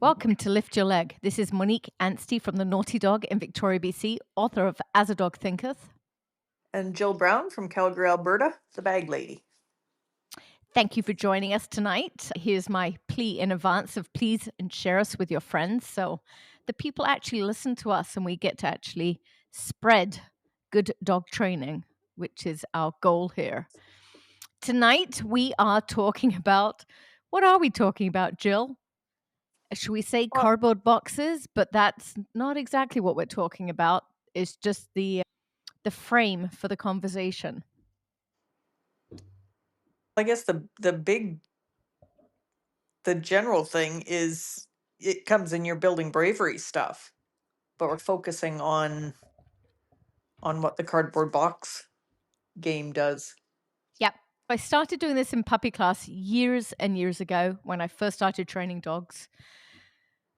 Welcome to Lift Your Leg. This is Monique Anstey from the Naughty Dog in Victoria, BC, author of As a Dog Thinketh. And Jill Brown from Calgary, Alberta, the bag lady. Thank you for joining us tonight. Here's my plea in advance of please and share us with your friends so the people actually listen to us and we get to actually spread good dog training, which is our goal here. Tonight we are talking about, what are we talking about, Jill? Should we say Well, cardboard boxes? But that's not exactly what we're talking about. It's just the frame for the conversation. I guess the general thing is it comes in your building bravery stuff, but we're focusing on what the cardboard box game does. Yep. I started doing this in puppy class years and years ago when I first started training dogs,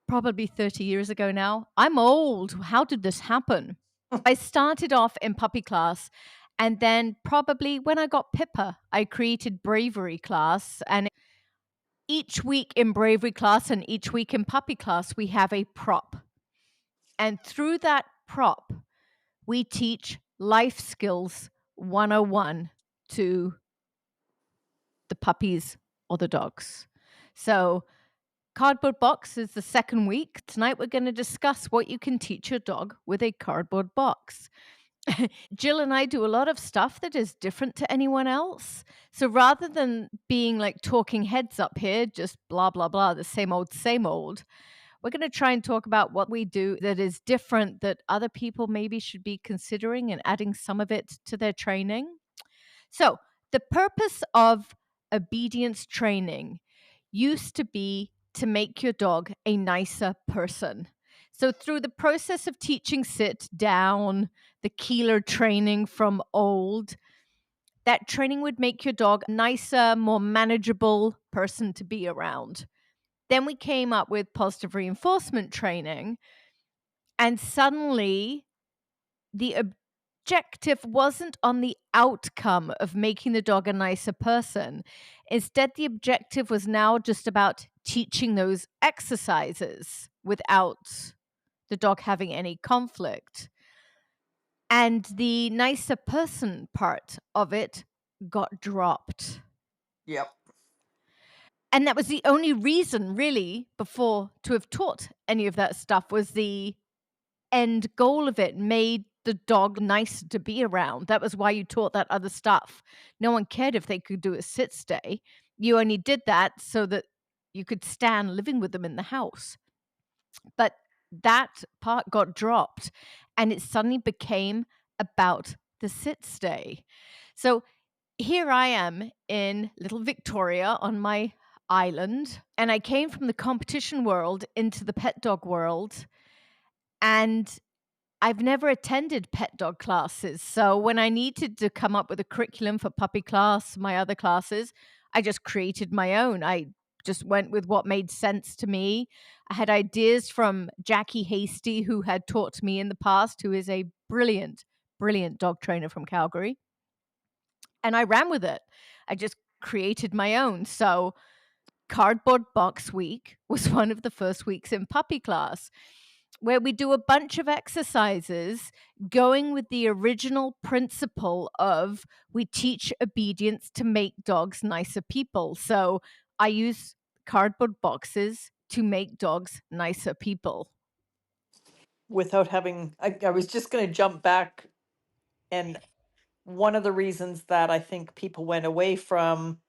probably 30 years ago now. I'm old. How did this happen? I started off in puppy class, and then probably when I got Pippa, I created bravery class. And each week in bravery class and each week in puppy class, we have a prop. And through that prop, we teach life skills 101 to the puppies or the dogs. So, cardboard box is the second week. Tonight, we're going to discuss what you can teach your dog with a cardboard box. Jill and I do a lot of stuff that is different to anyone else. So rather than being like talking heads up here, just blah, blah, blah, the same old, we're going to try and talk about what we do that is different that other people maybe should be considering and adding some of it to their training. So, the purpose of obedience training used to be to make your dog a nicer person. So, through the process of teaching sit down, the Keeler training from old, that training would make your dog a nicer, more manageable person to be around. Then we came up with positive reinforcement training, and suddenly the objective wasn't on the outcome of making the dog a nicer person. Instead, the objective was now just about teaching those exercises without the dog having any conflict. And the nicer person part of it got dropped. Yep. And that was the only reason, really, before to have taught any of that stuff was the end goal of it made the dog nice to be around. That was why you taught that other stuff. No one cared if they could do a sit stay. You only did that so that you could stand living with them in the house. But that part got dropped and it suddenly became about the sit stay. So here I am in little Victoria on my island, and I came from the competition world into the pet dog world. And I've never attended pet dog classes. So when I needed to come up with a curriculum for puppy class, my other classes, I just created my own. I just went with what made sense to me. I had ideas from Jackie Hasty, who had taught me in the past, who is a brilliant, brilliant dog trainer from Calgary. And I ran with it. I just created my own. So Cardboard Box Week was one of the first weeks in puppy class where we do a bunch of exercises going with the original principle of we teach obedience to make dogs nicer people. So I use cardboard boxes to make dogs nicer people. Without having, I was just going to jump back. And one of the reasons that I think people went away from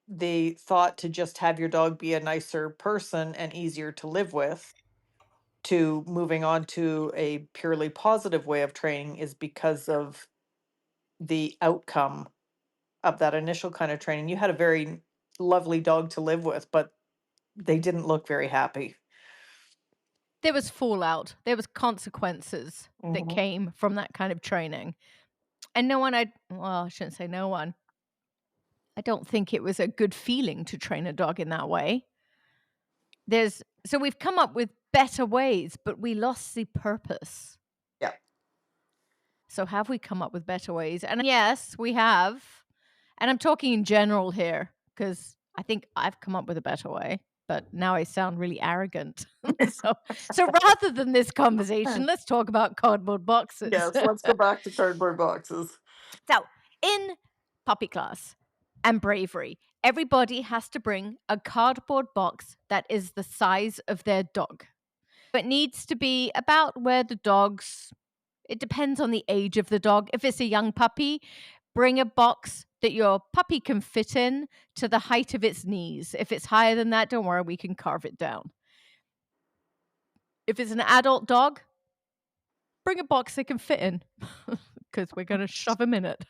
the thought to just have your dog be a nicer person and easier to live with to moving on to a purely positive way of training is because of the outcome of that initial kind of training. You had a very lovely dog to live with, but they didn't look very happy. There was fallout, there was consequences that Hmm. came from that kind of training. And I shouldn't say no one. I don't think it was a good feeling to train a dog in that way. So we've come up with better ways, but we lost the purpose. Yeah. So have we come up with better ways? And yes, we have. And I'm talking in general here because I think I've come up with a better way. but now I sound really arrogant. So rather than this conversation, let's talk about cardboard boxes. Yes, let's go back to cardboard boxes. So, in puppy class and bravery, everybody has to bring a cardboard box that is the size of their dog. It needs to be about where the dog's, it depends on the age of the dog. If it's a young puppy, bring a box that your puppy can fit in to the height of its knees. If it's higher than that, don't worry, we can carve it down. If it's an adult dog, bring a box they can fit in because we're going to shove them in it.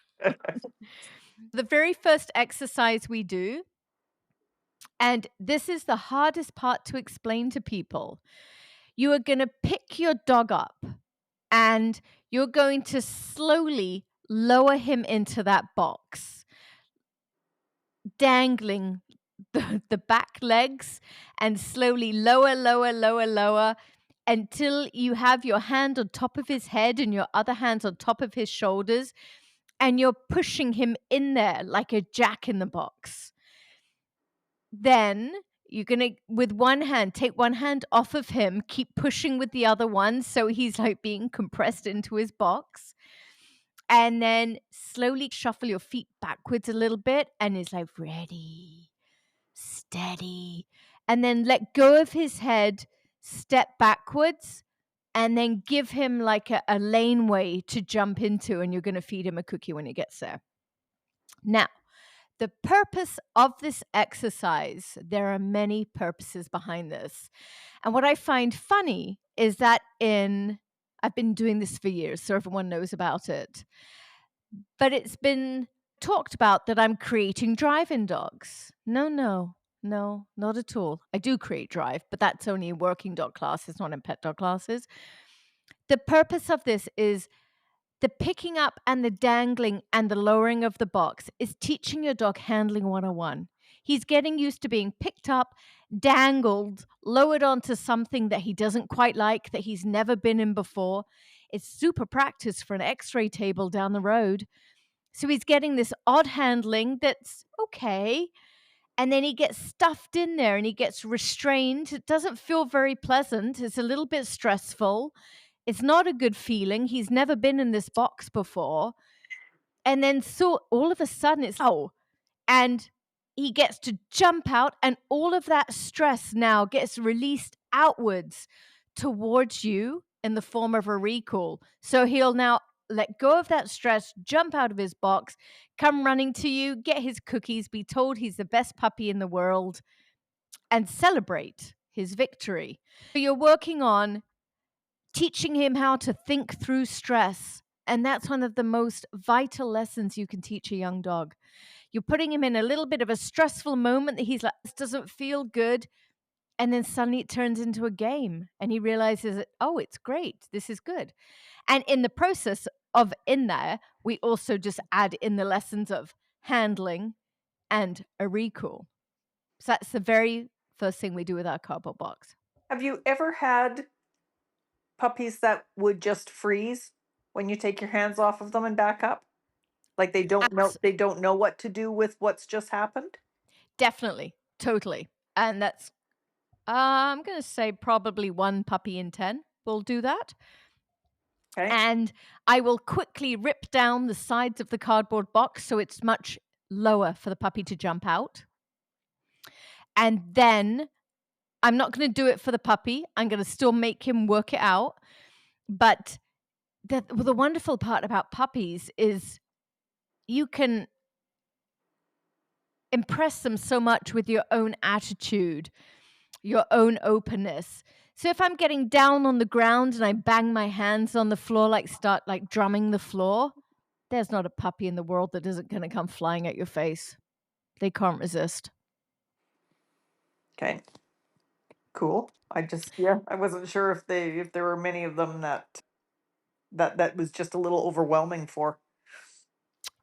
The very first exercise we do, and this is the hardest part to explain to people, you are going to pick your dog up and you're going to slowly lower him into that box, dangling the back legs and slowly lower, lower, lower, lower until you have your hand on top of his head and your other hand's on top of his shoulders, and you're pushing him in there like a jack in the box. Then you're going to, with one hand, take one hand off of him, keep pushing with the other one so he's like being compressed into his box. And then slowly shuffle your feet backwards a little bit and it's like ready, steady. And then let go of his head, step backwards, and then give him like a laneway to jump into, and you're going to feed him a cookie when he gets there. Now, the purpose of this exercise, there are many purposes behind this. And what I find funny is that I've been doing this for years, so everyone knows about it. But it's been talked about that I'm creating drive in dogs. No, not at all. I do create drive, but that's only in working dog classes, not in pet dog classes. The purpose of this is the picking up and the dangling and the lowering of the box is teaching your dog handling 101. He's getting used to being picked up, dangled, lowered onto something that he doesn't quite like, that he's never been in before. It's super practice for an x-ray table down the road. So he's getting this odd handling that's okay. And then he gets stuffed in there and he gets restrained. It doesn't feel very pleasant. It's a little bit stressful. It's not a good feeling. He's never been in this box before. And then so all of a sudden it's, oh, and he gets to jump out and all of that stress now gets released outwards towards you in the form of a recall. So he'll now let go of that stress, jump out of his box, come running to you, get his cookies, be told he's the best puppy in the world, and celebrate his victory. So you're working on teaching him how to think through stress. And that's one of the most vital lessons you can teach a young dog. You're putting him in a little bit of a stressful moment that he's like, this doesn't feel good. And then suddenly it turns into a game and he realizes that, oh, it's great. This is good. And in the process of in there, we also just add in the lessons of handling and a recall. So that's the very first thing we do with our cardboard box. Have you ever had puppies that would just freeze when you take your hands off of them and back up? Like they don't know what to do with what's just happened? Definitely. Totally. And that's, I'm going to say probably 1 puppy in 10 will do that. Okay. And I will quickly rip down the sides of the cardboard box so it's much lower for the puppy to jump out. And then I'm not going to do it for the puppy. I'm going to still make him work it out. But the wonderful part about puppies is you can impress them so much with your own attitude, your own openness. So if I'm getting down on the ground and I bang my hands on the floor, start drumming the floor, there's not a puppy in the world that isn't going to come flying at your face. They can't resist. Okay. Cool. I wasn't sure if there were many of them that was just a little overwhelming for.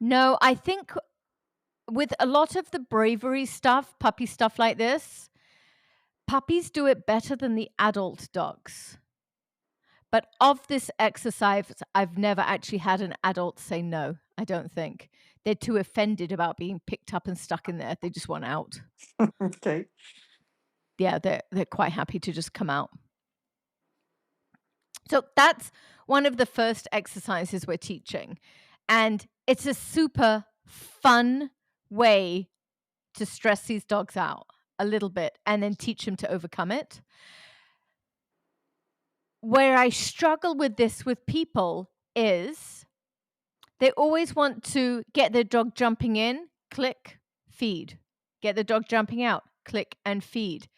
No, I think with a lot of the bravery stuff, puppy stuff like this, puppies do it better than the adult dogs. But of this exercise, I've never actually had an adult say no, I don't think. They're too offended about being picked up and stuck in there. They just want out. Okay. yeah, they're quite happy to just come out. So that's one of the first exercises we're teaching. And it's a super fun way to stress these dogs out a little bit and then teach them to overcome it. Where I struggle with this with people is they always want to get their dog jumping in, click, feed. Get the dog jumping out, click and feed.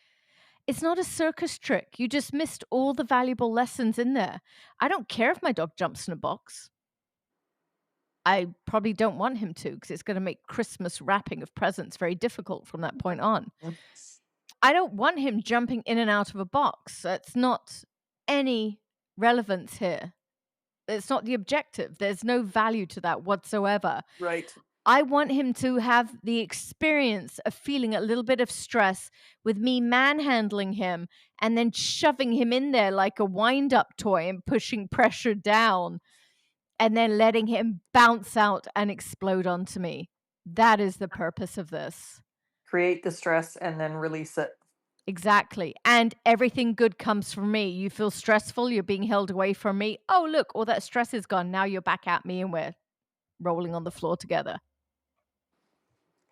It's not a circus trick. You just missed all the valuable lessons in there. I don't care if my dog jumps in a box. I probably don't want him to because it's going to make Christmas wrapping of presents very difficult from that point on. I don't want him jumping in and out of a box. That's not any relevance here. It's not the objective. There's no value to that whatsoever. Right. I want him to have the experience of feeling a little bit of stress with me manhandling him and then shoving him in there like a wind-up toy and pushing pressure down and then letting him bounce out and explode onto me. That is the purpose of this. Create the stress and then release it. Exactly. And everything good comes from me. You feel stressful, you're being held away from me. Oh, look, all that stress is gone. Now you're back at me and we're rolling on the floor together.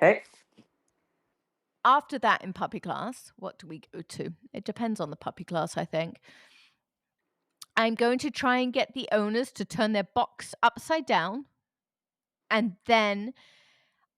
Okay. After that in puppy class, what do we go to? It depends on the puppy class, I think. I'm going to try and get the owners to turn their box upside down. And then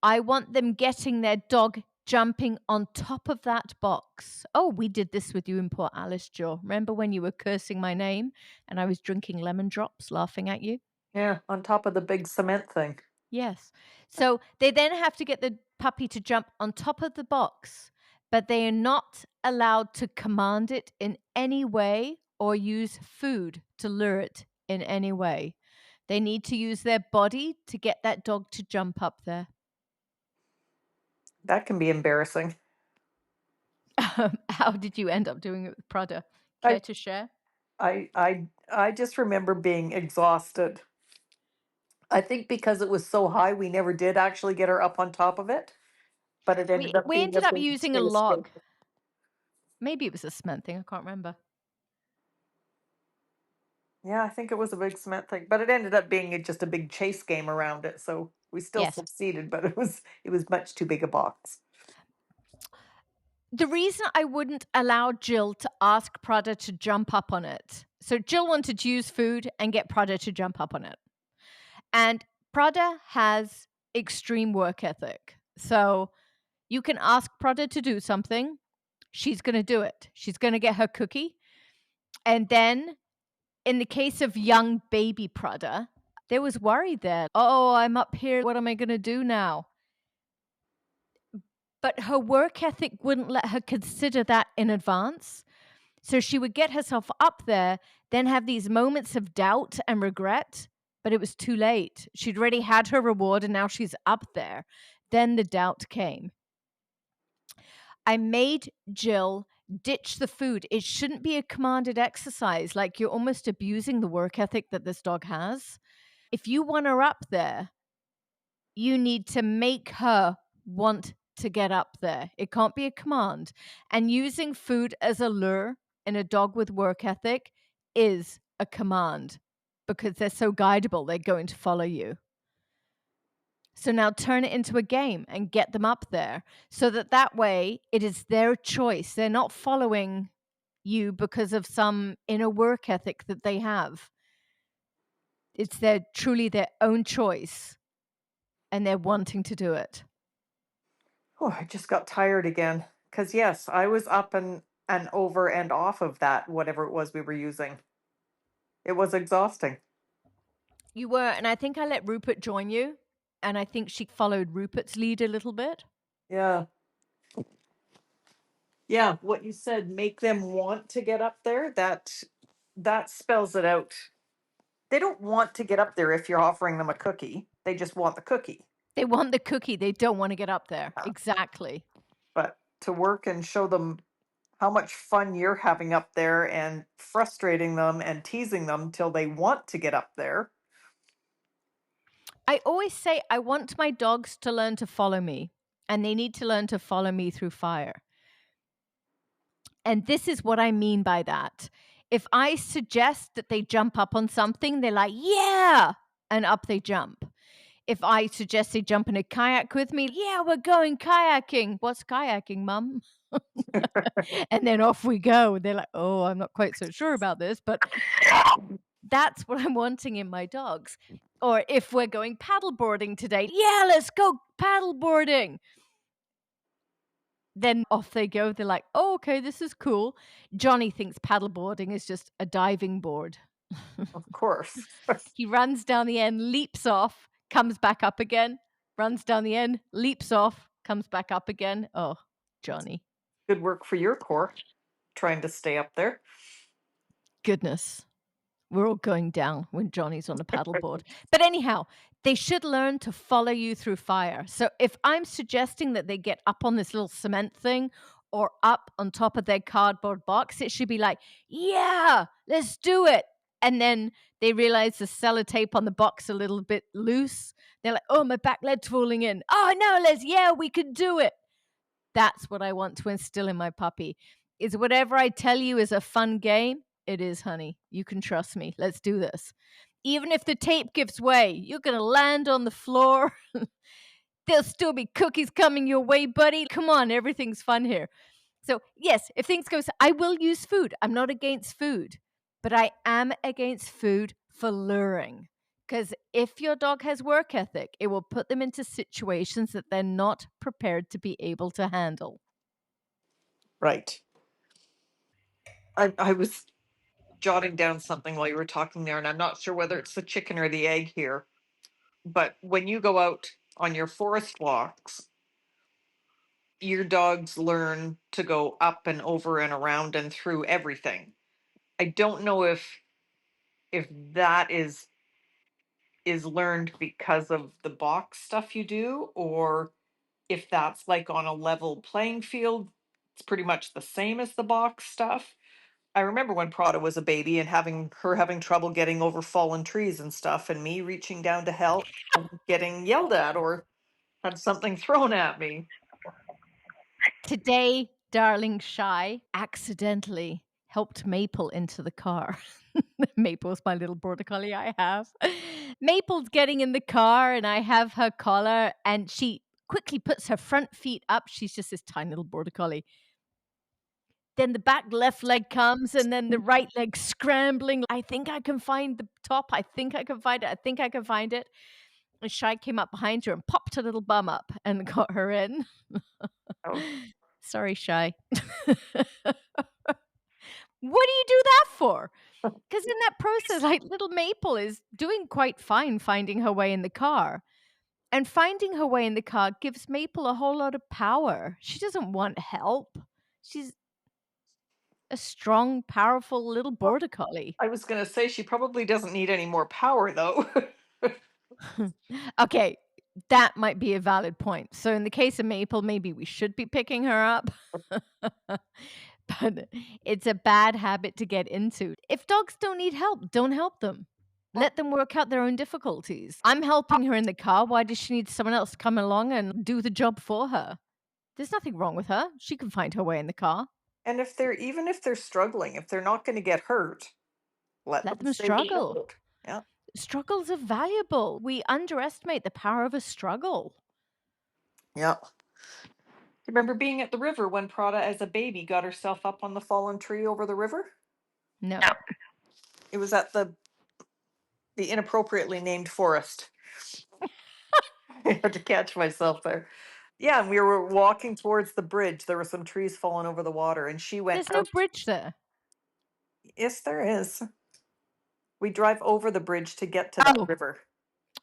I want them getting their dog jumping on top of that box. Oh, we did this with you in Port Alice, Joe. Remember when you were cursing my name and I was drinking lemon drops laughing at you? Yeah, on top of the big cement thing. Yes. So they then have to get the puppy to jump on top of the box, but they are not allowed to command it in any way or use food to lure it in any way. They need to use their body to get that dog to jump up there. That can be embarrassing. How did you end up doing it with Prada? Care I to share? I just remember being exhausted. I think because it was so high, we never did actually get her up on top of it, but it ended up We being a ended up big using a space. log. Maybe it was a cement thing. I can't remember. Yeah, I think it was a big cement thing, but it ended up being just a big chase game around it. So we still Yes. succeeded, but it was much too big a box. The reason I wouldn't allow Jill to ask Prada to jump up on it. So Jill wanted to use food and get Prada to jump up on it. And Prada has extreme work ethic. So you can ask Prada to do something. She's going to do it. She's going to get her cookie. And then in the case of young baby Prada, there was worry there. Oh, I'm up here. What am I going to do now? But her work ethic wouldn't let her consider that in advance. So she would get herself up there, then have these moments of doubt and regret, but it was too late. She'd already had her reward and now she's up there. Then the doubt came. I made Jill ditch the food. It shouldn't be a commanded exercise. Like you're almost abusing the work ethic that this dog has. If you want her up there, you need to make her want to get up there. It can't be a command. And using food as a lure in a dog with work ethic is a command because they're so guidable, they're going to follow you. So now turn it into a game and get them up there so that way it is their choice. They're not following you because of some inner work ethic that they have. It's truly their own choice and they're wanting to do it. Oh, I just got tired again. Because yes, I was up and over and off of that, whatever it was we were using. It was exhausting. You were, and I think I let Rupert join you, and I think she followed Rupert's lead a little bit. Yeah. Yeah, what you said, make them want to get up there, that spells it out. They don't want to get up there if you're offering them a cookie. They just want the cookie. They want the cookie. They don't want to get up there. Exactly. But to work and show them how much fun you're having up there and frustrating them and teasing them till they want to get up there. I always say I want my dogs to learn to follow me, and they need to learn to follow me through fire. And this is what I mean by that. If I suggest that they jump up on something, they're like, yeah, and up they jump. If I suggest they jump in a kayak with me, yeah, we're going kayaking. What's kayaking, mum? And then off we go. They're like, oh, I'm not quite so sure about this, but that's what I'm wanting in my dogs. Or if we're going paddleboarding today, yeah, let's go paddleboarding. Then off they go. They're like, oh, okay, this is cool. Johnny thinks paddleboarding is just a diving board. Of course. He runs down the end, leaps off, comes back up again, runs down the end, leaps off, comes back up again. Oh, Johnny. Good work for your core, trying to stay up there. Goodness. We're all going down when Johnny's on a paddleboard. But anyhow, they should learn to follow you through fire. So if I'm suggesting that they get up on this little cement thing or up on top of their cardboard box, it should be like, yeah, let's do it. And then they realize the sellotape on the box a little bit loose. They're like, oh, my back leg's falling in. Oh, no, yeah, we can do it. That's what I want to instill in my puppy. Is whatever I tell you is a fun game. It is, honey. You can trust me. Let's do this. Even if the tape gives way, you're going to land on the floor. There'll still be cookies coming your way, buddy. Come on, everything's fun here. So, yes, if things go, I will use food. I'm not against food, but I am against food for luring. Because if your dog has work ethic, it will put them into situations that they're not prepared to be able to handle. Right. I was jotting down something while you were talking there, and I'm not sure whether it's the chicken or the egg here. But when you go out on your forest walks, your dogs learn to go up and over and around and through everything. I don't know if that is learned because of the box stuff you do, or if that's like on a level playing field. It's pretty much the same as the box stuff. I remember when Prada was a baby and having trouble getting over fallen trees and stuff, and me reaching down to help and getting yelled at or had something thrown at me. Today, darling Shy accidentally helped Maple into the car. Maple's my little border collie I have. Maple's getting in the car and I have her collar and she quickly puts her front feet up. She's just this tiny little border collie. Then the back left leg comes and then the right leg scrambling. I think I can find the top. I think I can find it. I think I can find it. And Shy came up behind her and popped her little bum up and got her in. Oh. Sorry, Shy. What do you do that for? Because in that process, like little Maple is doing quite fine finding her way in the car. And finding her way in the car gives Maple a whole lot of power. She doesn't want help. She's a strong, powerful little border collie. I was going to say she probably doesn't need any more power, though. Okay, that might be a valid point. So in the case of Maple, maybe we should be picking her up. But it's a bad habit to get into. If dogs don't need help, don't help them. Let them work out their own difficulties. I'm helping her in the car. Why does she need someone else to come along and do the job for her? There's nothing wrong with her. She can find her way in the car. And if they're struggling, if they're not going to get hurt, let them struggle. Yeah. Struggles are valuable. We underestimate the power of a struggle. Yeah. Remember being at the river when Prada, as a baby, got herself up on the fallen tree over the river? No. It was at the inappropriately named forest. I had to catch myself there. Yeah, and we were walking towards the bridge. There were some trees falling over the water, and she went. There's no bridge there. Yes, there is. We drive over the bridge to get to that river.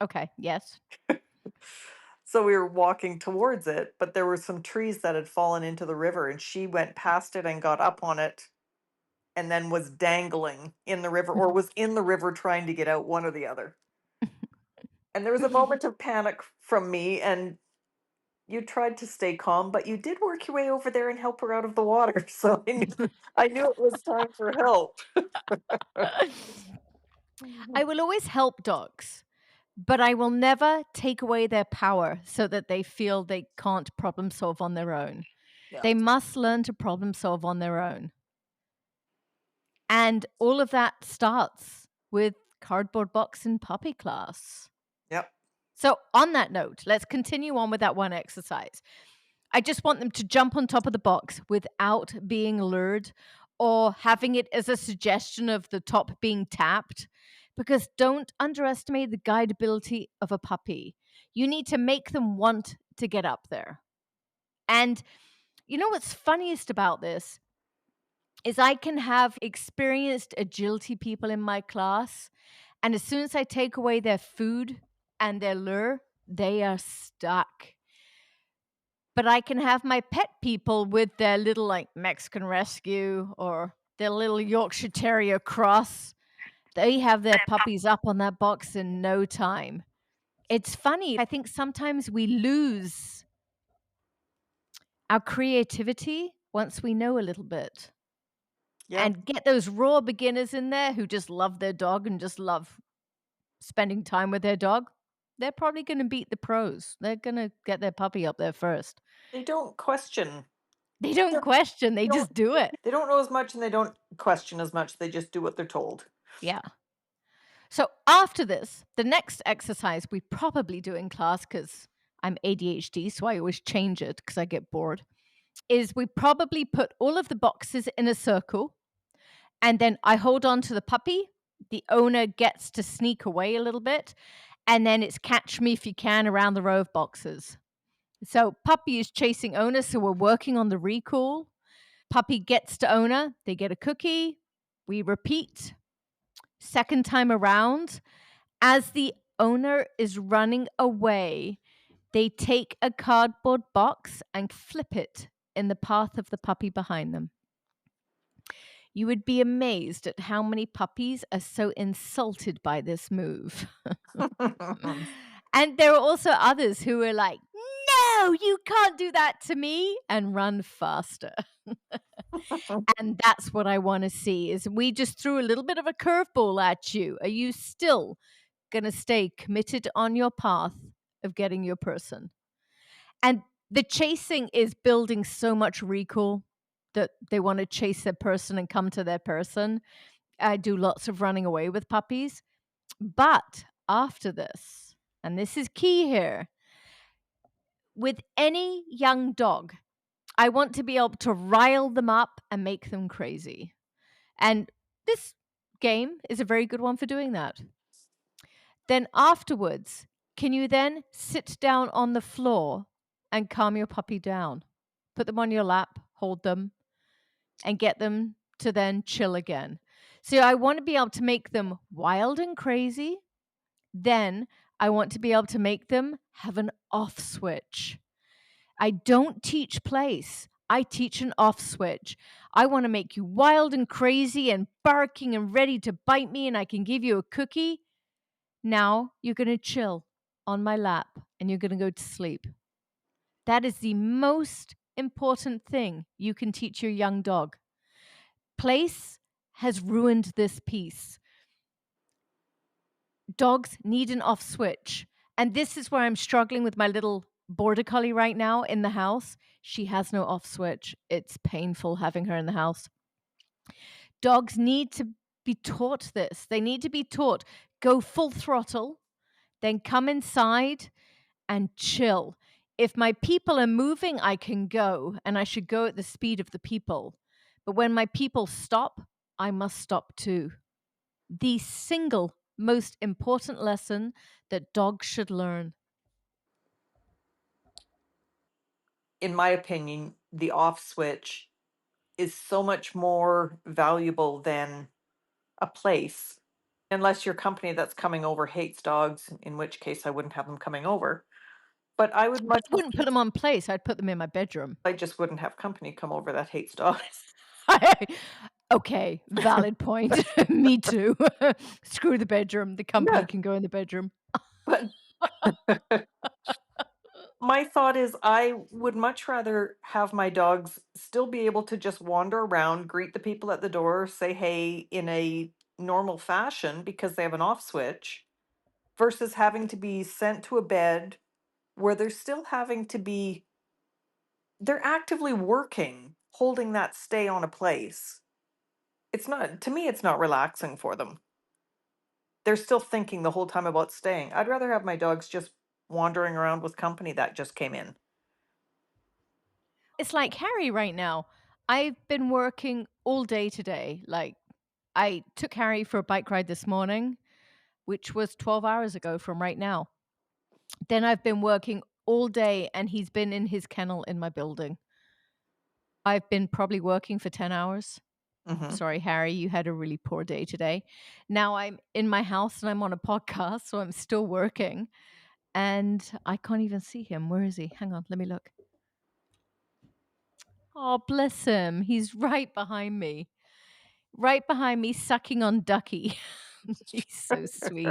Okay, yes. So we were walking towards it, but there were some trees that had fallen into the river, and she went past it and got up on it and then was dangling in the river, or was in the river trying to get out, one or the other. And there was a moment of panic from me, and you tried to stay calm, but you did work your way over there and help her out of the water. So I knew it was time for help. I will always help dogs, but I will never take away their power so that they feel they can't problem solve on their own. Yeah. They must learn to problem solve on their own. And all of that starts with cardboard box and puppy class. Yep. So, on that note, let's continue on with that one exercise. I just want them to jump on top of the box without being lured or having it as a suggestion of the top being tapped, because don't underestimate the guideability of a puppy. You need to make them want to get up there. And you know what's funniest about this is I can have experienced agility people in my class, and as soon as I take away their food and their lure, they are stuck. But I can have my pet people with their little like Mexican rescue or their little Yorkshire Terrier cross. They have their puppies up on that box in no time. It's funny. I think sometimes we lose our creativity once we know a little bit. Yep. And get those raw beginners in there who just love their dog and just love spending time with their dog. They're probably going to beat the pros. They're going to get their puppy up there first. They don't question. They don't Don't- question, they They don't, just do it. they don't know as much and they don't question as much. They just do what they're told. Yeah. So after this, the next exercise we probably do in class, because I'm ADHD, so I always change it because I get bored, is we probably put all of the boxes in a circle, and then I hold on to the puppy. The owner gets to sneak away a little bit, and then it's catch me if you can around the row of boxes. So puppy is chasing owner, so we're working on the recall. Puppy gets to owner, they get a cookie. We repeat. Second time around, as the owner is running away, they take a cardboard box and flip it in the path of the puppy behind them. You would be amazed at how many puppies are so insulted by this move. And there are also others who are like, no, you can't do that to me, and run faster. And that's what I want to see is we just threw a little bit of a curveball at you. Are you still going to stay committed on your path of getting your person? And the chasing is building so much recall that they want to chase their person and come to their person. I do lots of running away with puppies. But after this, and this is key here, with any young dog, I want to be able to rile them up and make them crazy. And this game is a very good one for doing that. Then afterwards, can you then sit down on the floor and calm your puppy down? Put them on your lap, hold them, and get them to then chill again. So I want to be able to make them wild and crazy. Then I want to be able to make them have an off switch. I don't teach place. I teach an off switch. I want to make you wild and crazy and barking and ready to bite me, and I can give you a cookie. Now you're going to chill on my lap and you're going to go to sleep. That is the most important thing you can teach your young dog. Place has ruined this piece. Dogs need an off switch. And this is where I'm struggling with my little border collie right now in the house. She has no off switch. It's painful having her in the house. Dogs need to be taught this. They need to be taught go full throttle, then come inside and chill. If my people are moving, I can go, and I should go at the speed of the people. But when my people stop, I must stop too. The single most important lesson that dogs should learn. In my opinion, the off switch is so much more valuable than a place. Unless your company that's coming over hates dogs, in which case I wouldn't have them coming over. But I would But much, I wouldn't put them on place. I'd put them in my bedroom. I just wouldn't have company come over that hates dogs. Okay, valid point. Me too. Screw the bedroom. The company Yeah, can go in the bedroom. but my thought is I would much rather have my dogs still be able to just wander around, greet the people at the door, say hey in a normal fashion because they have an off switch, versus having to be sent to a bed where they're still having to be, they're actively working, holding that stay on a place. It's not, to me, it's not relaxing for them. They're still thinking the whole time about staying. I'd rather have my dogs just wandering around with company that just came in. It's like Harry right now. I've been working all day today. Like, I took Harry for a bike ride this morning, which was 12 hours ago from right now. Then I've been working all day and he's been in his kennel in my building. I've been probably working for 10 hours. Hmm. Sorry, Harry, you had a really poor day today. Now I'm in my house and I'm on a podcast, so I'm still working and I can't even see him. Where is he? Hang on, let me look. Oh, bless him. He's right behind me, sucking on Ducky. He's so sweet.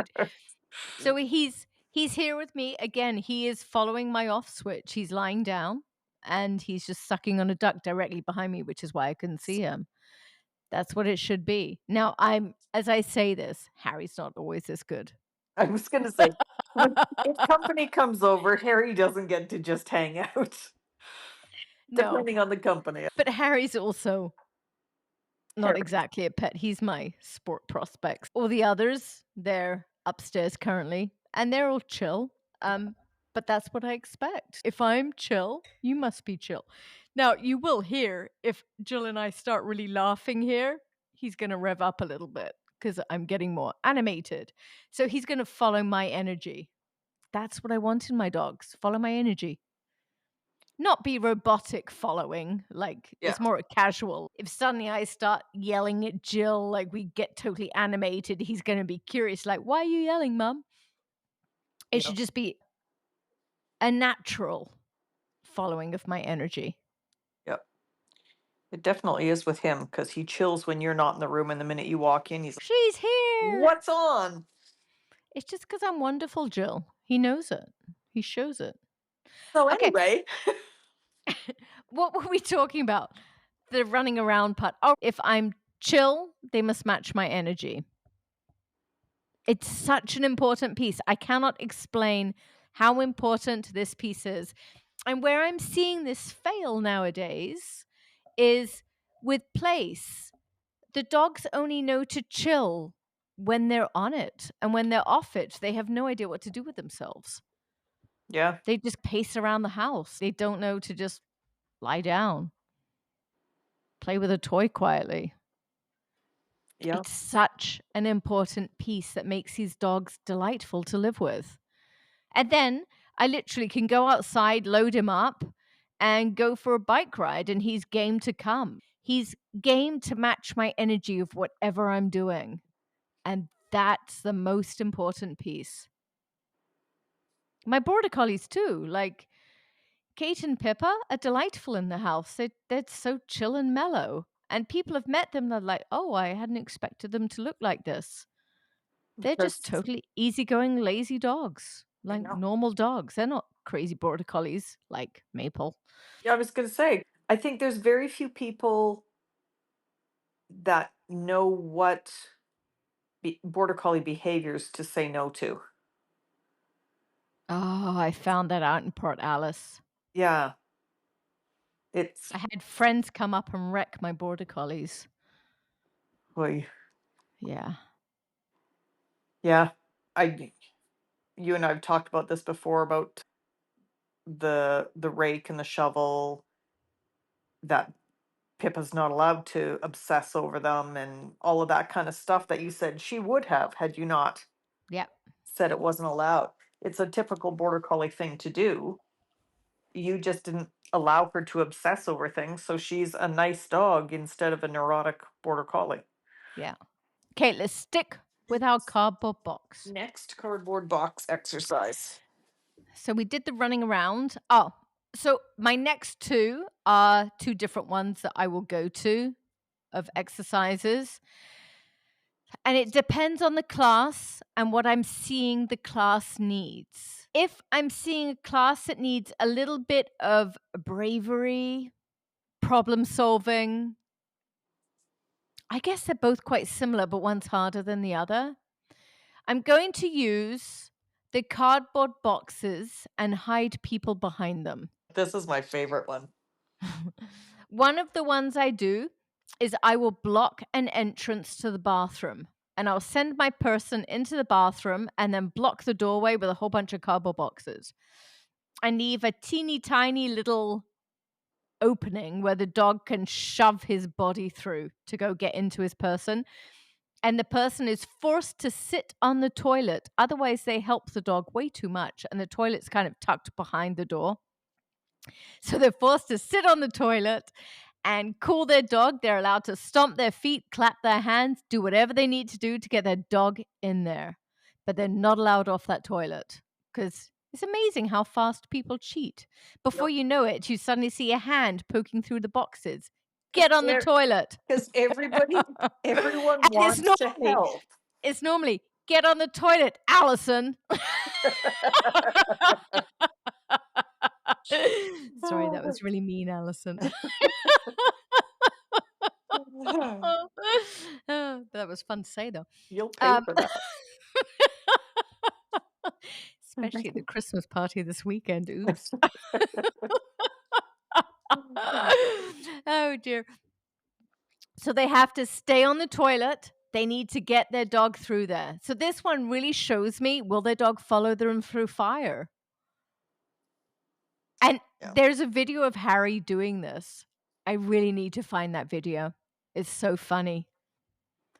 So he's here with me again. He is following my off switch. He's lying down and he's just sucking on a duck directly behind me, which is why I couldn't see him. That's what it should be. Now, as I say this, Harry's not always this good. I was going to say, if company comes over, Harry doesn't get to just hang out, No, depending on the company. but Harry's also not Harry. exactly a pet. He's my sport prospects. All the others, they're upstairs currently, and they're all chill. But that's what I expect. If I'm chill, you must be chill. Now, you will hear if Jill and I start really laughing here, he's going to rev up a little bit because I'm getting more animated. So he's going to follow my energy. That's what I want in my dogs. Follow my energy. Not be robotic following, like Yeah. it's more casual. If suddenly I start yelling at Jill, like we get totally animated, he's going to be curious, like, why are you yelling, mum? It Yeah. should just be a natural following of my energy. Yep. It definitely is with him because he chills when you're not in the room, and the minute you walk in, he's like, She's here. "What's on?" It's just because I'm wonderful, Jill. He knows it. He shows it. So Okay, anyway, what were we talking about? The running around part. Oh, if I'm chill, they must match my energy. It's such an important piece. I cannot explain how important this piece is. And where I'm seeing this fail nowadays is with place. The dogs only know to chill when they're on it. And when they're off it, they have no idea what to do with themselves. yeah, They just pace around the house. They don't know to just lie down, play with a toy quietly. yeah. It's such an important piece that makes these dogs delightful to live with. And then I literally can go outside, load him up, and go for a bike ride, and he's game to come. He's game to match my energy of whatever I'm doing. And that's the most important piece. My border collies, too. Like Kate and Pippa are delightful in the house. They're so chill and mellow. And people have met them, they're like, oh, I hadn't expected them to look like this. They're just Because totally easygoing, lazy dogs, I like know. normal dogs. They're not crazy border collies like Maple. Yeah, I was going to say, I think there's very few people that know what border collie behaviors to say no to. Oh, I found that out in Port Alice. Yeah, it's I had friends come up and wreck my border collies. boy, Yeah. yeah. I You and I've talked about this before about the rake and the shovel, that Pippa's not allowed to obsess over them and all of that kind of stuff that you said she would have had you not Yeah. said it wasn't allowed. It's a typical border collie thing to do. You just didn't allow her to obsess over things, so she's a nice dog instead of a neurotic border collie. Yeah. Okay, let's stick with our cardboard box. Next cardboard box exercise. So we did the running around. Oh, so my next two are two different ones that I will go to of exercises. And it depends on the class and what I'm seeing the class needs. If I'm seeing a class that needs a little bit of bravery, problem solving, I guess they're both quite similar, but one's harder than the other. I'm going to use the cardboard boxes and hide people behind them. This is my favorite one. One of the ones I do is I will block an entrance to the bathroom. And I'll send my person into the bathroom and then block the doorway with a whole bunch of cardboard boxes. And leave a teeny tiny little opening where the dog can shove his body through to go get into his person. And the person is forced to sit on the toilet. Otherwise, they help the dog way too much. And the toilet's kind of tucked behind the door. So they're forced to sit on the toilet and cool their dog. They're allowed to stomp their feet, clap their hands, do whatever they need to do to get their dog in there. But they're not allowed off that toilet because it's amazing how fast people cheat. Before you know it, you suddenly see a hand poking through the boxes. Get on the toilet. Because everyone And wants to help. it's normally, get on the toilet, Allison. Sorry, that was really mean, Allison. Oh, that was fun to say, though. You'll pay for that. Especially at the Christmas party this weekend. Oops. Oh, dear. So they have to stay on the toilet. They need to get their dog through there. So this one really shows me, will their dog follow them through fire? And there's a video of Harry doing this. I really need to find that video. It's so funny.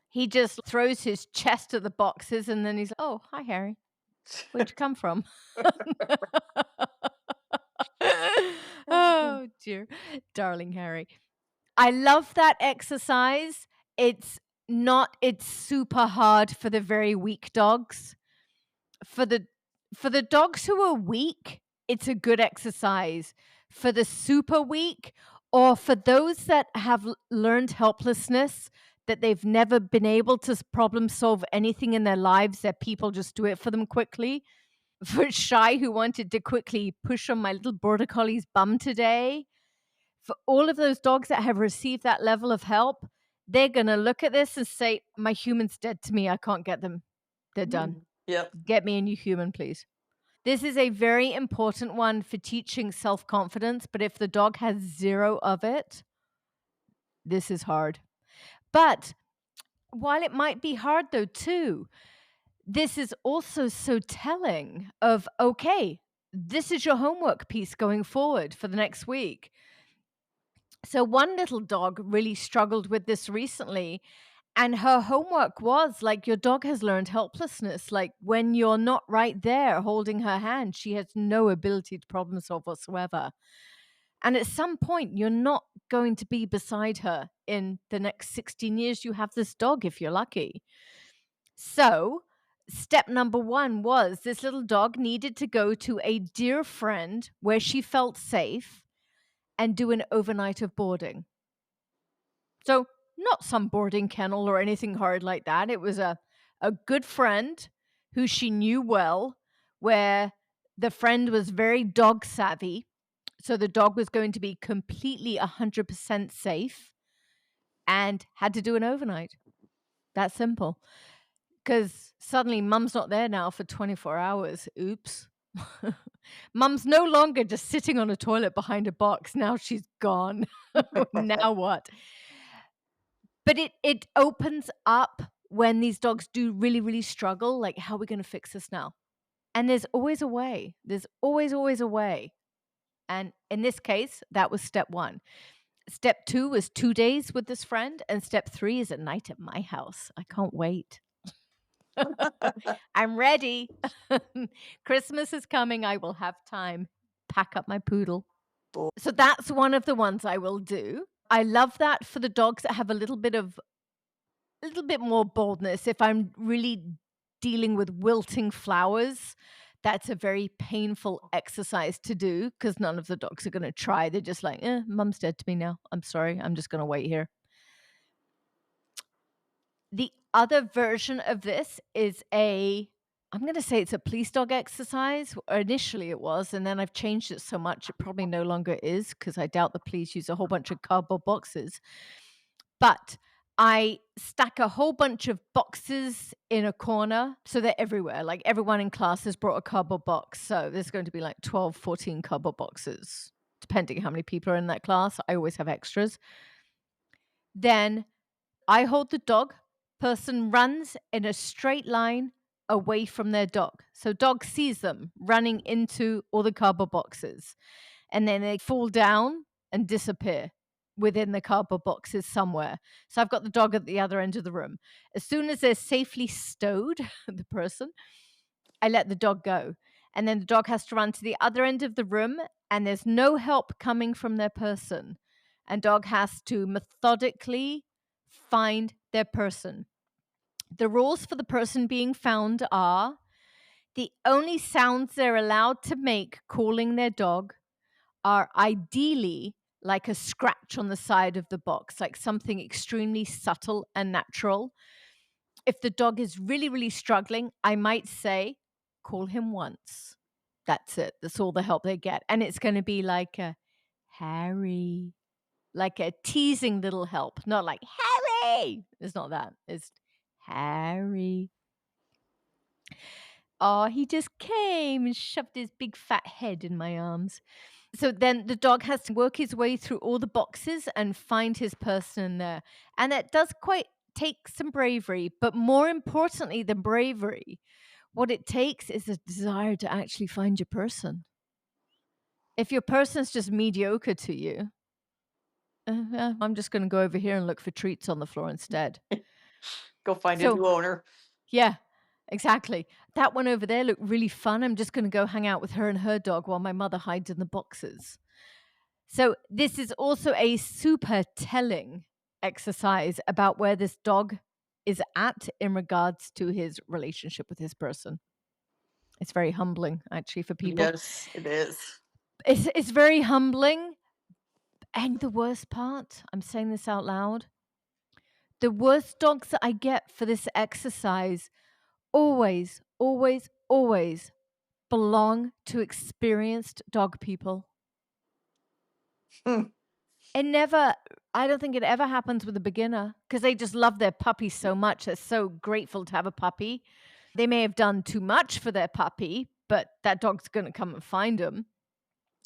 He just throws his chest at the boxes and then he's like, oh, hi, Harry. Where'd you come from? Oh, dear. Darling Harry. I love that exercise. It's super hard for the very weak dogs. For the dogs who are weak, it's a good exercise. For the super weak, or for those that have learned helplessness, that they've never been able to problem solve anything in their lives, that people just do it for them quickly. For Shy, who wanted to quickly push on my little border collie's bum today. For all of those dogs that have received that level of help, they're going to look at this and say, my human's dead to me. I can't get them. They're done. Yep. Get me a new human, please. This is a very important one for teaching self-confidence, but if the dog has zero of it, this is hard. But while it might be hard, though, too, this is also so telling of, okay, this is your homework piece going forward for the next week. So one little dog really struggled with this recently, and her homework was like, your dog has learned helplessness. Like when you're not right there holding her hand, she has no ability to problem solve whatsoever. And at some point, you're not going to be beside her in the next 16 years you have this dog, if you're lucky. So step number one was this little dog needed to go to a dear friend where she felt safe and do an overnight of boarding. So not some boarding kennel or anything hard like that. It was a good friend who she knew well, where the friend was very dog savvy. So the dog was going to be completely 100% safe and had to do an overnight. That simple. Because suddenly mum's not there now for 24 hours. Oops. Mum's no longer just sitting on a toilet behind a box. Now she's gone. Now what? But it opens up when these dogs do really, really struggle. Like, how are we going to fix this now? And there's always a way. There's always a way. And in this case, that was step one. Step two was 2 days with this friend. And step three is a night at my house. I can't wait. I'm ready. Christmas is coming. I will have time. Pack up my poodle. So that's one of the ones I will do. I love that for the dogs that have a little bit more boldness. If I'm really dealing with wilting flowers, that's a very painful exercise to do because none of the dogs are going to try. They're just like, mum's dead to me now. I'm sorry. I'm just going to wait here. The other version of this is I'm going to say it's a police dog exercise. Initially it was, and then I've changed it so much it probably no longer is because I doubt the police use a whole bunch of cardboard boxes. But I stack a whole bunch of boxes in a corner so they're everywhere. Like everyone in class has brought a cardboard box. So there's going to be like 12, 14 cardboard boxes, depending how many people are in that class. I always have extras. Then I hold the dog, person runs in a straight line away from their dog. So dog sees them running into all the cardboard boxes, and then they fall down and disappear within the cardboard boxes somewhere. So I've got the dog at the other end of the room. As soon as they're safely stowed, the person, I let the dog go. And then the dog has to run to the other end of the room, and there's no help coming from their person. And dog has to methodically find their person. The rules for the person being found are the only sounds they're allowed to make calling their dog are ideally like a scratch on the side of the box, like something extremely subtle and natural. If the dog is really, really struggling, I might say, call him once. That's it. That's all the help they get. And it's going to be like a Harry, like a teasing little help, not like Harry. It's not that. It's Harry. Oh, he just came and shoved his big fat head in my arms. So then the dog has to work his way through all the boxes and find his person in there. And that does quite take some bravery, but more importantly than bravery, what it takes is a desire to actually find your person. If your person's just mediocre to you, I'm just going to go over here and look for treats on the floor instead. Go find a So, new owner. yeah, exactly. That one over there looked really fun. I'm just going to go hang out with her and her dog while my mother hides in the boxes. So, this is also a super telling exercise about where this dog is at in regards to his relationship with his person. It's very humbling, actually, for people. Yes, it is. It's very humbling. And the worst part, I'm saying this out loud, the worst dogs that I get for this exercise always, always, always belong to experienced dog people. Hmm. It never, I don't think it ever happens with a beginner because they just love their puppy so much. They're so grateful to have a puppy. They may have done too much for their puppy, but that dog's going to come and find them.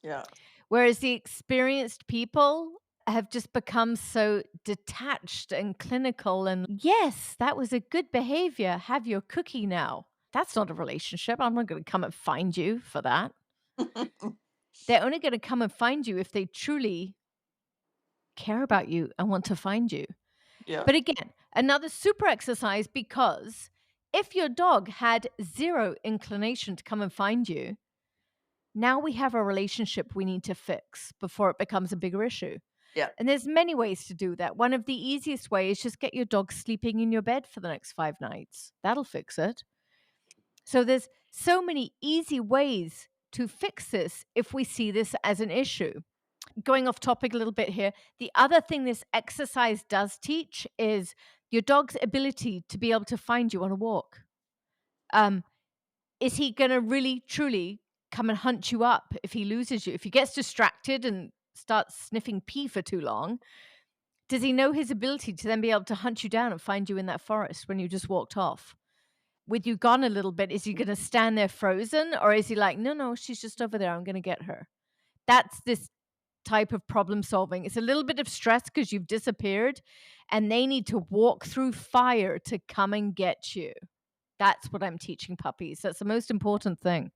Yeah. Whereas the experienced people have just become so detached and clinical. And yes, that was a good behavior. Have your cookie now. That's not a relationship. I'm not going to come and find you for that. They're only going to come and find you if they truly care about you and want to find you. Yeah. But again, another super exercise because if your dog had zero inclination to come and find you, now we have a relationship we need to fix before it becomes a bigger issue. Yeah. And there's many ways to do that. One of the easiest ways is just get your dog sleeping in your bed for the next 5 nights. That'll fix it. So there's so many easy ways to fix this if we see this as an issue. Going off topic a little bit here, the other thing this exercise does teach is your dog's ability to be able to find you on a walk. Is he going to really, truly come and hunt you up if he loses you? If he gets distracted and starts sniffing pee for too long, does he know his ability to then be able to hunt you down and find you in that forest when you just walked off? With you gone a little bit, is he going to stand there frozen or is he like, no, no, she's just over there. I'm going to get her. That's this type of problem solving. It's a little bit of stress because you've disappeared and they need to walk through fire to come and get you. That's what I'm teaching puppies. That's the most important thing.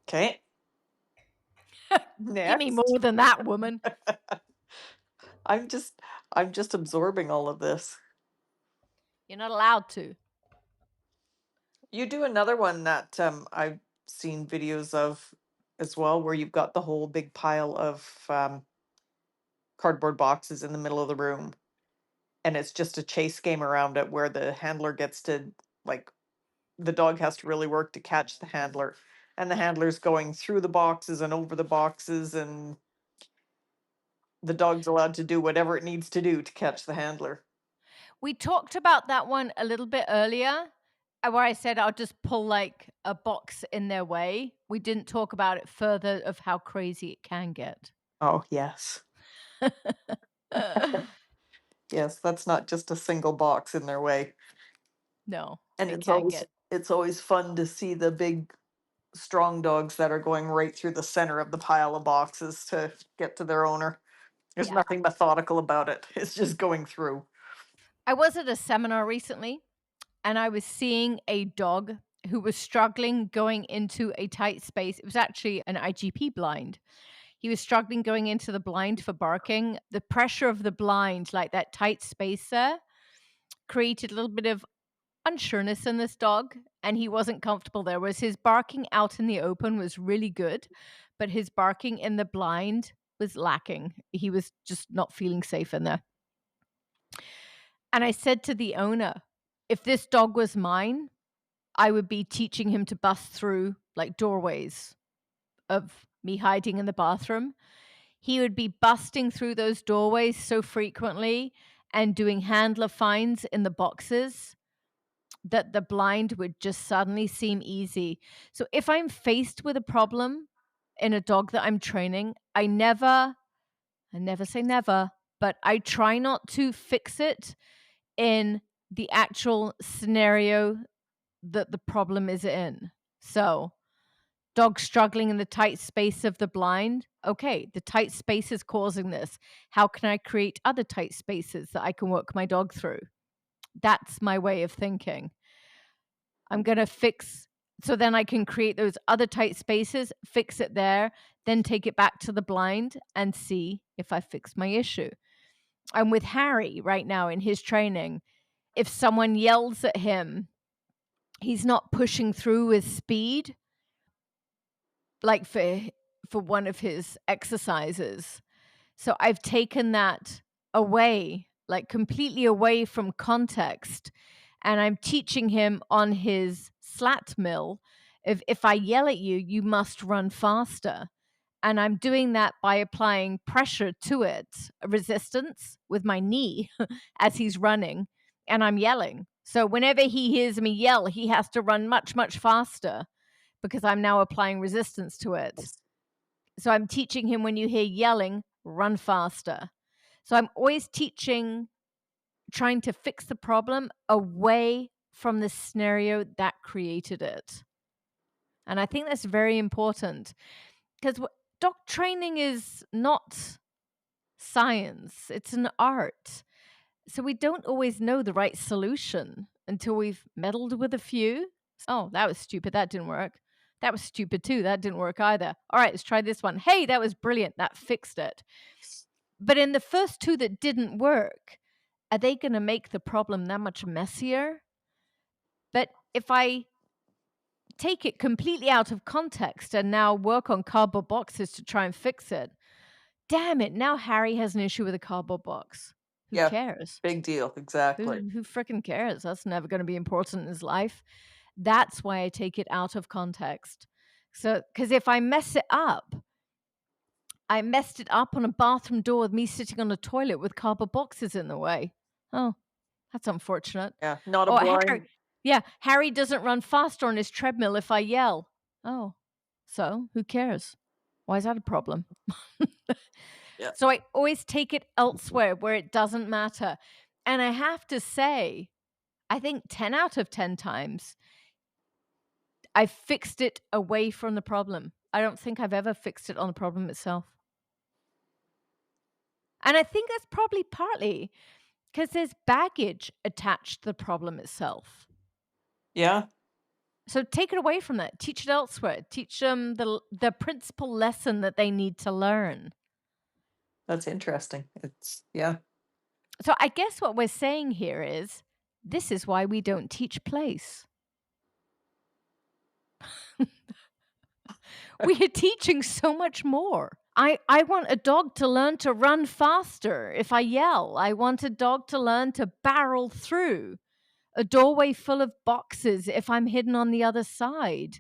Okay. Give me Next. more than that, woman. I'm just absorbing all of this. You're not allowed to. You do another one that I've seen videos of as well, where you've got the whole big pile of cardboard boxes in the middle of the room, and it's just a chase game around it where the handler gets to, like, the dog has to really work to catch the handler, and the handler's going through the boxes and over the boxes, and the dog's allowed to do whatever it needs to do to catch the handler. We talked about that one a little bit earlier, where I said I'll just pull like a box in their way. We didn't talk about it further of how crazy it can get. Oh, yes. Yes, that's not just a single box in their way. No, And it can get. it's always fun to see the big strong dogs that are going right through the center of the pile of boxes to get to their owner. There's Yeah. nothing methodical about it. It's just going through. I was at a seminar recently and I was seeing a dog who was struggling going into a tight space. It was actually an IGP blind. He was struggling going into the blind for barking. The pressure of the blind, like that tight space there, created a little bit of unsureness in this dog, and he wasn't comfortable there. Whereas his barking out in the open was really good, but his barking in the blind was lacking. He was just not feeling safe in there. And I said to the owner, if this dog was mine, I would be teaching him to bust through like doorways of me hiding in the bathroom. He would be busting through those doorways so frequently and doing handler finds in the boxes that the blind would just suddenly seem easy. So if I'm faced with a problem in a dog that I'm training, I never say never, but I try not to fix it in the actual scenario that the problem is in. So, dog struggling in the tight space of the blind. Okay, the tight space is causing this. How can I create other tight spaces that I can work my dog through? That's my way of thinking. I'm going to fix so then I can create those other tight spaces, fix it there, then take it back to the blind and see if I fixed my issue. And with Harry right now in his training, if someone yells at him, he's not pushing through with speed like for one of his exercises. So I've taken that away, like completely away from context. And I'm teaching him on his slat mill. If I yell at you, you must run faster. And I'm doing that by applying pressure to it, resistance with my knee as he's running, and I'm yelling. So whenever he hears me yell, he has to run much, much faster because I'm now applying resistance to it. So I'm teaching him when you hear yelling, run faster. So I'm always teaching, trying to fix the problem away from the scenario that created it. And I think that's very important because dog training is not science, it's an art. So we don't always know the right solution until we've meddled with a few. Oh, that was stupid. That didn't work. That was stupid too. That didn't work either. All right, let's try this one. Hey, that was brilliant. That fixed it. But in the first two that didn't work, are they going to make the problem that much messier? But if I take it completely out of context and now work on cardboard boxes to try and fix it, damn it, now Harry has an issue with a cardboard box. Who Yeah, cares? big deal. Exactly. Who freaking cares? That's never going to be important in his life. That's why I take it out of context. So, because if I mess it up, I messed it up on a bathroom door with me sitting on a toilet with cardboard boxes in the way. Oh, that's unfortunate. Yeah, not a Or Harry, blind. yeah, Harry doesn't run faster on his treadmill if I yell. Oh, so who cares? Why is that a problem? Yeah. So I always take it elsewhere where it doesn't matter. And I have to say, I think 10 out of 10 times, I fixed it away from the problem. I don't think I've ever fixed it on the problem itself. And I think that's probably partly because there's baggage attached to the problem itself. Yeah. So take it away from that. Teach it elsewhere. Teach them the principal lesson that they need to learn. That's interesting. It's yeah. So I guess what we're saying here is this is why we don't teach place. We are teaching so much more. I want a dog to learn to run faster if I yell. I want a dog to learn to barrel through a doorway full of boxes if I'm hidden on the other side.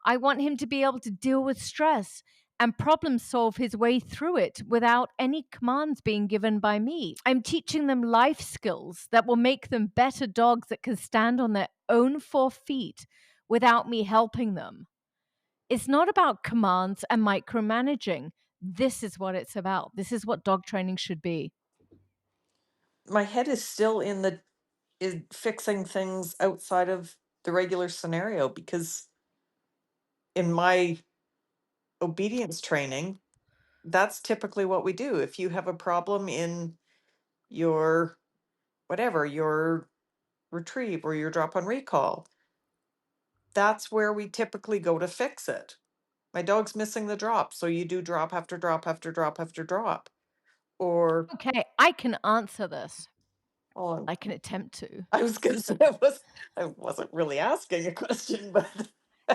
I want him to be able to deal with stress and problem solve his way through it without any commands being given by me. I'm teaching them life skills that will make them better dogs that can stand on their own 4 feet without me helping them. It's not about commands and micromanaging. This is what it's about. This is what dog training should be. My head is still in the is fixing things outside of the regular scenario because in my obedience training, that's typically what we do. If you have a problem in your whatever, your retrieve or your drop on recall, that's where we typically go to fix it. My dog's missing the drop, so you do drop after drop after drop after drop. Or, Okay, I can answer this. oh, I can attempt to. I was gonna say I wasn't really asking a question, but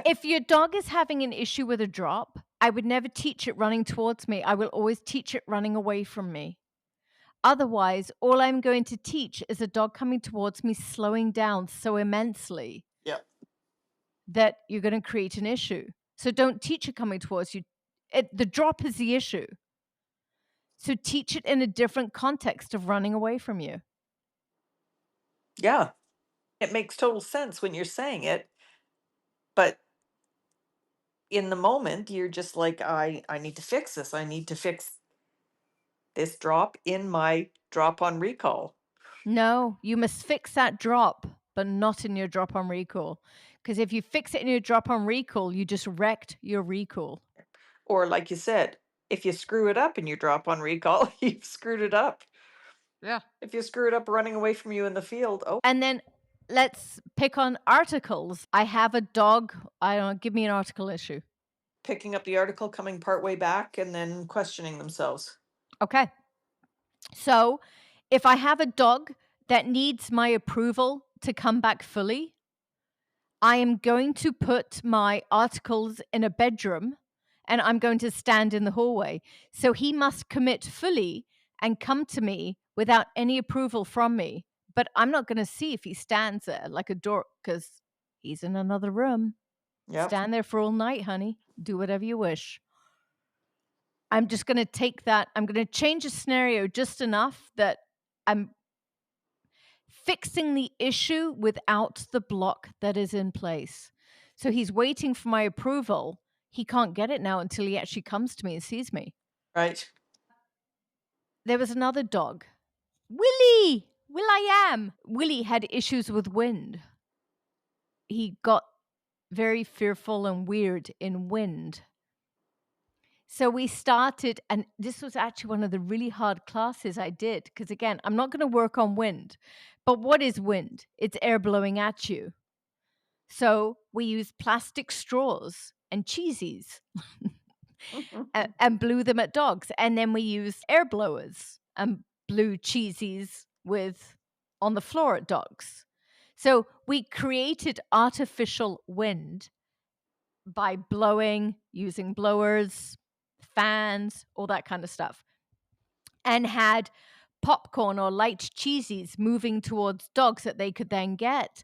If your dog is having an issue with a drop, I would never teach it running towards me. I will always teach it running away from me. Otherwise, all I'm going to teach is a dog coming towards me slowing down so immensely yeah, that you're going to create an issue. So don't teach it coming towards you. The drop is the issue. So teach it in a different context of running away from you. yeah. It makes total sense when you're saying it, but in the moment you're just like, I need to fix this. I need to fix this drop in my drop on recall. No, you must fix that drop, but not in your drop on recall. Because if you fix it in your drop on recall, you just wrecked your recall. Or like you said, if you screw it up in your drop on recall, you've screwed it up. Yeah. If you screw it up running away from you in the field, oh, And then let's pick on articles. I have a dog. I don't know, give me an article issue. picking up the article, coming partway back, and then questioning themselves. Okay. So if I have a dog that needs my approval to come back fully, I am going to put my articles in a bedroom and I'm going to stand in the hallway. So he must commit fully and come to me without any approval from me. But I'm not going to see if he stands there like a dork because he's in another room. Yep. Stand there for all night, honey. Do whatever you wish. I'm just going to take that. I'm going to change the scenario just enough that I'm fixing the issue without the block that is in place. So he's waiting for my approval. He can't get it now until he actually comes to me and sees me. Right. There was another dog, Willie. Will.i.am. Willie had issues with wind. He got very fearful and weird in wind. So we started, and this was actually one of the really hard classes I did. Because again, I'm not going to work on wind. But what is wind? It's air blowing at you. So we used plastic straws and cheesies and blew them at dogs. And then we used air blowers and blew cheesies with on the floor at dogs. So we created artificial wind by blowing, using blowers, fans, all that kind of stuff, and had popcorn or light cheesies moving towards dogs that they could then get.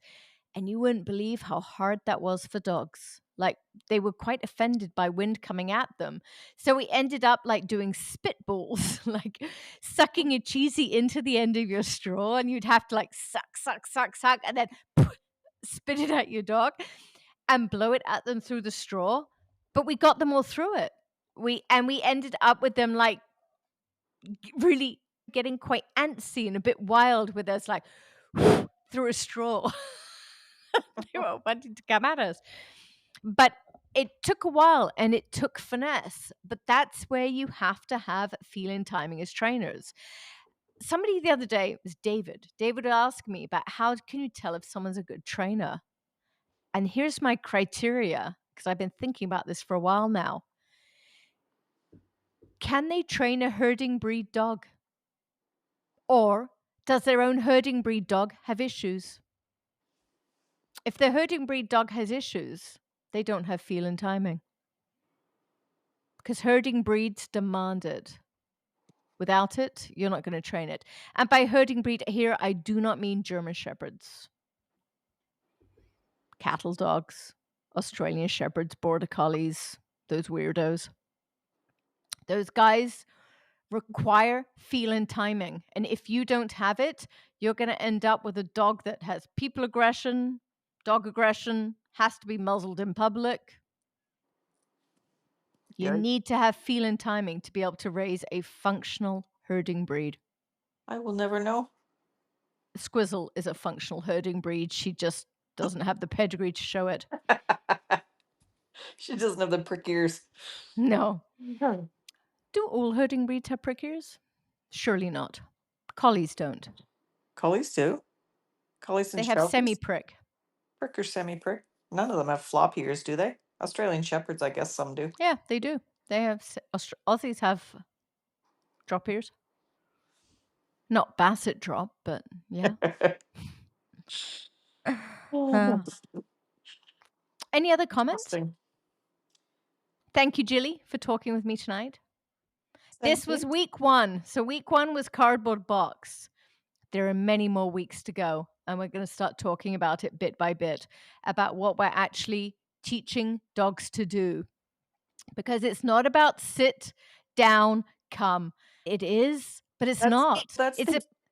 And you wouldn't believe how hard that was for dogs. Like they were quite offended by wind coming at them. So we ended up like doing spitballs, like sucking a cheesy into the end of your straw, and you'd have to like suck, suck, suck, suck, and then spit it at your dog and blow it at them through the straw. But we got them all through it. We ended up with them like really getting quite antsy and a bit wild with us, like through a straw. They were wanting to come at us. But it took a while and it took finesse. But that's where you have to have feeling timing as trainers. Somebody the other day, it was David. David asked me about how can you tell if someone's a good trainer? And here's my criteria, because I've been thinking about this for a while now. Can they train a herding breed dog? Or does their own herding breed dog have issues? If their herding breed dog has issues, they don't have feel and timing. Because herding breeds demand it. Without it, you're not going to train it. And by herding breed here, I do not mean German Shepherds, cattle dogs, Australian Shepherds, Border Collies, those weirdos. Those guys require feel and timing. And if you don't have it, you're going to end up with a dog that has people aggression, dog aggression, has to be muzzled in public. You Yeah. need to have feel and timing to be able to raise a functional herding breed. I will never know. Squizzle is a functional herding breed. She just doesn't have the pedigree to show it. She doesn't have the prick ears. No. Do all herding breeds have prick ears? Surely not. Collies don't. Collies do. Collies They and have Shelties. semi-prick. Prick or semi-prick. None of them have flop ears, do they? Australian Shepherds, I guess some do. Yeah, they do. They have Aussies have drop ears. Not basset drop, but yeah. Uh, any other comments? Interesting. Thank you, Jilly, for talking with me tonight. Thank This was you. week 1. So week 1 was cardboard box. There are many more weeks to go, and we're going to start talking about it bit by bit, about what we're actually teaching dogs to do. Because it's not about sit down, come. It is, but it's That's not. that's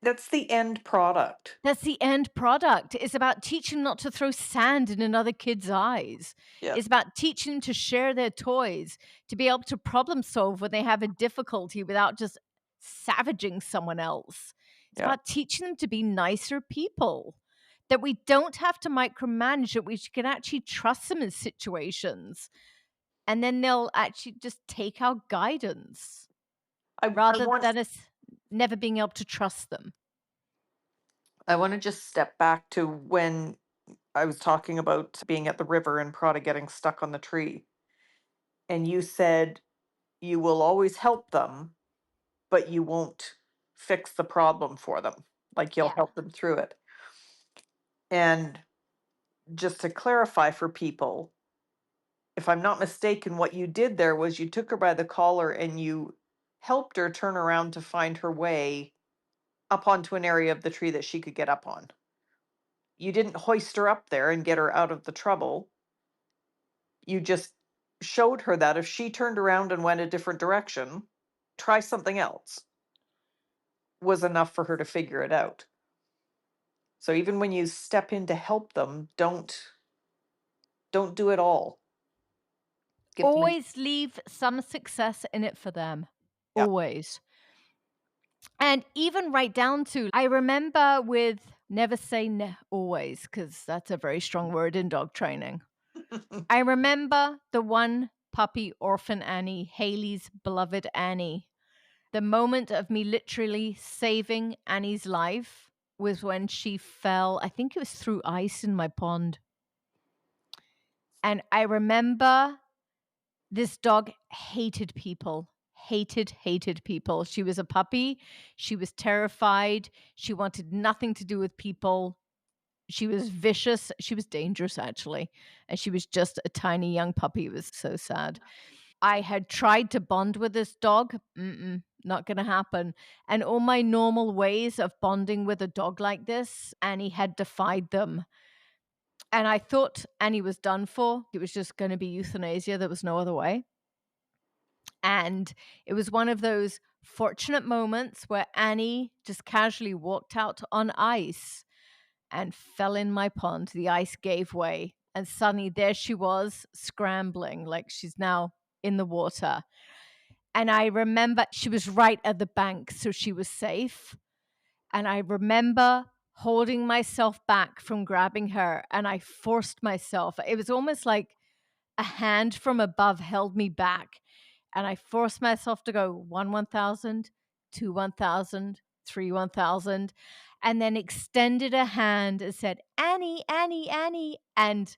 that's the end product. That's the end product. It's about teaching not to throw sand in another kid's eyes. Yeah. It's about teaching them to share their toys, to be able to problem solve when they have a difficulty without just savaging someone else. It's Yeah. about teaching them to be nicer people, that we don't have to micromanage, that we can actually trust them in situations. And then they'll actually just take our guidance I rather want than us never being able to trust them. I want to just step back to when I was talking about being at the river and Prada getting stuck on the tree. And you said you will always help them, but you won't fix the problem for them. Like you'll Yeah. help them through it. And just to clarify for people, if I'm not mistaken, what you did there was you took her by the collar and you helped her turn around to find her way up onto an area of the tree that she could get up on. You didn't hoist her up there and get her out of the trouble. You just showed her that if she turned around and went a different direction, try something else, was enough for her to figure it out. So even when you step in to help them, don't do it all. Give them Always leave some success in it for them. yeah. Always. And even right down to, I remember with never say always, because that's a very strong word in dog training. I remember the one puppy, Orphan Annie, Haley's beloved Annie. The moment of me literally saving Annie's life was when she fell. I think it was through ice in my pond. And I remember this dog hated people, hated people. She was a puppy. She was terrified. She wanted nothing to do with people. She was vicious. She was dangerous, actually. And she was just a tiny young puppy. It was so sad. I had tried to bond with this dog. Not going to happen. And all my normal ways of bonding with a dog like this, Annie had defied them. And I thought Annie was done for. It was just going to be euthanasia. There was no other way. And it was one of those fortunate moments where Annie just casually walked out on ice and fell in my pond. The ice gave way. And suddenly there she was scrambling like she's now in the water. And I remember she was right at the bank, so she was safe. And I remember holding myself back from grabbing her, and I forced myself. It was almost like a hand from above held me back. And I forced myself to go 1,000, 1,000, 1,000, and then extended a hand and said, Annie, Annie, Annie, and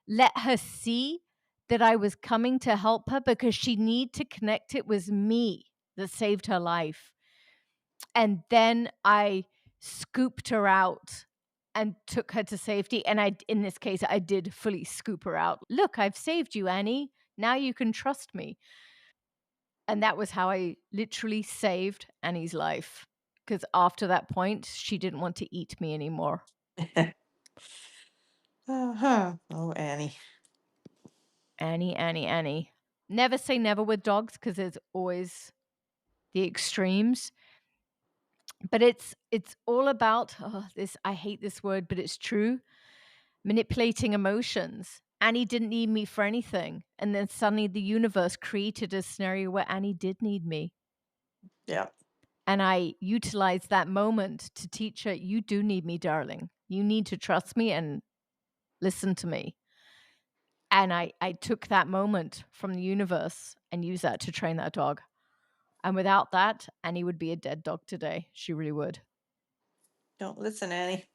let her see that I was coming to help her because she needed to connect it with me that saved her life. And then I scooped her out and took her to safety. And in this case, I did fully scoop her out. Look, I've saved you, Annie. Now you can trust me. And that was how I literally saved Annie's life. Because after that point, she didn't want to eat me anymore. Uh-huh. Oh, Annie. Annie. Never say never with dogs because there's always the extremes. But it's all about this. I hate this word, but it's true. Manipulating emotions. Annie didn't need me for anything. And then suddenly the universe created a scenario where Annie did need me. Yeah. And I utilized that moment to teach her, you do need me, darling. You need to trust me and listen to me. And I took that moment from the universe and used that to train that dog. And without that, Annie would be a dead dog today. She really would. Don't listen, Annie.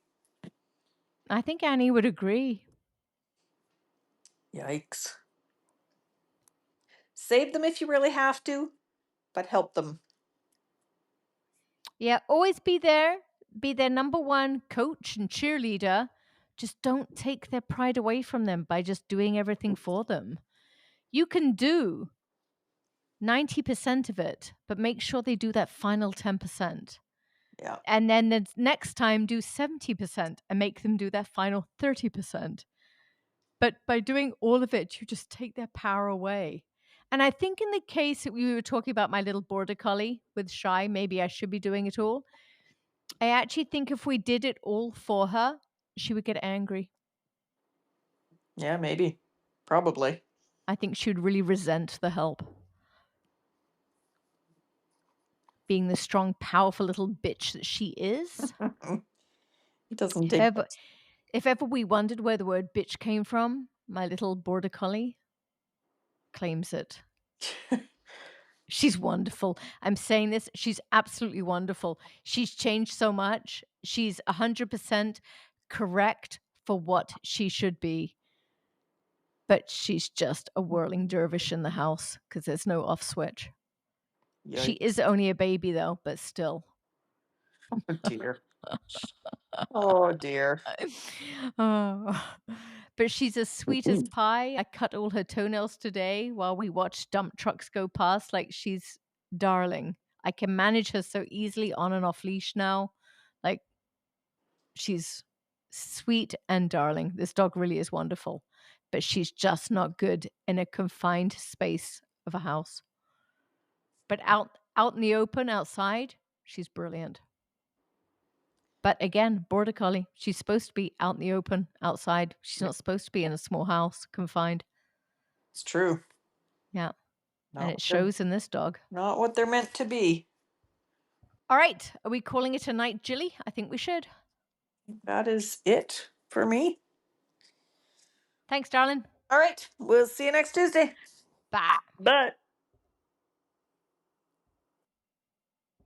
I think Annie would agree. Yikes. Save them if you really have to, but help them. Yeah, always be there. Be their number one coach and cheerleader. Just don't take their pride away from them by just doing everything for them. You can do 90% of it, but make sure they do that final 10%. Yeah. And then the next time, do 70% and make them do that final 30%. But by doing all of it, you just take their power away. And I think in the case that we were talking about my little border collie with Shy, maybe I should be doing it all. I actually think if we did it all for her, she would get angry. Yeah, maybe. Probably. I think she would really resent the help. Being the strong, powerful little bitch that she is. It doesn't If take ever, if ever we wondered where the word bitch came from, my little border collie claims it. She's wonderful. I'm saying this. She's absolutely wonderful. She's changed so much. She's 100% correct for what she should be. But she's just a whirling dervish in the house because there's no off switch. She is only a baby, though, but still. Oh, dear. Oh, dear. Oh. But she's as sweet as pie. I cut all her toenails today while we watched dump trucks go past. Like, she's darling. I can manage her so easily on and off leash now. Like, she's sweet and darling. This dog really is wonderful. But she's just not good in a confined space of a house. But out in the open, outside, she's brilliant. But again, border collie, she's supposed to be out in the open, outside. She's not supposed to be in a small house, confined. It's true. Yeah. And it Not shows in this dog. Not what they're meant to be. All right. Are we calling it a night, Jilly? I think we should. That is it for me. Thanks, darling. All right. We'll see you next Tuesday. Bye. Bye.